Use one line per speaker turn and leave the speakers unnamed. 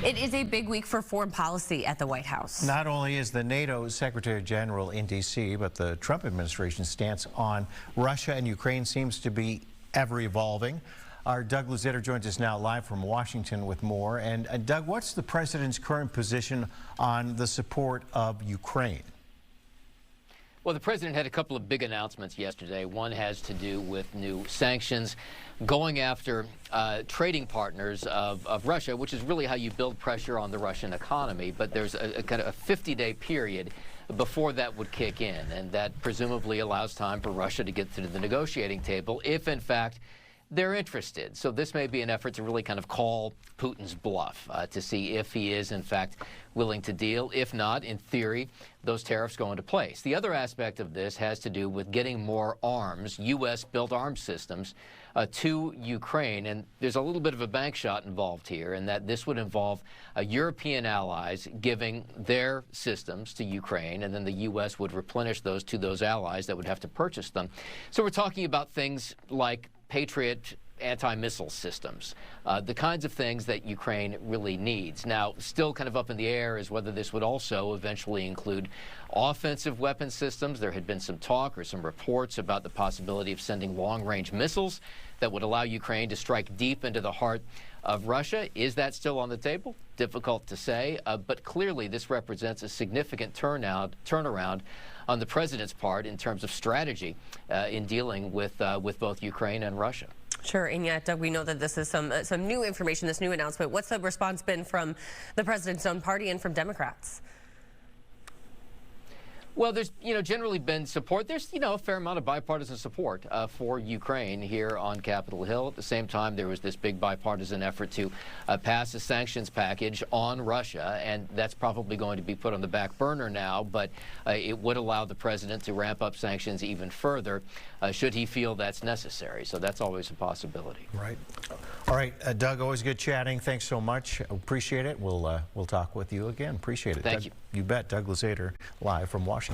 It is a big week for foreign policy at the White House.
Not only is the NATO Secretary General in D.C., but the Trump administration's stance on Russia and Ukraine seems to be ever evolving. Our Doug Luzader joins us now live from Washington with more. And Doug, what's the president's current position on the support of Ukraine?
Well, the president had a couple of big announcements yesterday. One has to do with new sanctions going after trading partners of Russia, which is really how you build pressure on the Russian economy. But there's a kind of a 50-day period before that would kick in, and that presumably allows time for Russia to get to the negotiating table if, in fact, they're interested. So this may be an effort to really kind of call Putin's bluff to see if he is, in fact, willing to deal. If not, in theory, those tariffs go into place. The other aspect of this has to do with getting more arms, U.S.-built arms systems, to Ukraine. And there's a little bit of a bank shot involved here, in that this would involve European allies giving their systems to Ukraine, and then the U.S. would replenish those to those allies that would have to purchase them. So we're talking about things like Patriot anti-missile systems, the kinds of things that Ukraine really needs. Now, still kind of up in the air is whether this would also eventually include offensive weapon systems. There had been some talk or some reports about the possibility of sending long-range missiles that would allow Ukraine to strike deep into the heart of Russia. Is that still on the table? Difficult to say, but clearly this represents a significant turnaround on the president's part in terms of strategy in dealing with both Ukraine and Russia.
Sure, and yet, Doug, we know that this is some new information, this new announcement. What's the response been from the president's own party and from Democrats?
Well, there's, generally been support. There's, a fair amount of bipartisan support for Ukraine here on Capitol Hill. At the same time, there was this big bipartisan effort to pass a sanctions package on Russia, and that's probably going to be put on the back burner now, but it would allow the president to ramp up sanctions even further should he feel that's necessary. So that's always a possibility.
Right. All right, Doug, always good chatting. Thanks so much. Appreciate it. We'll talk with you again. Appreciate it.
Thank
Doug,
you.
You bet. Doug Luzader, live from Washington.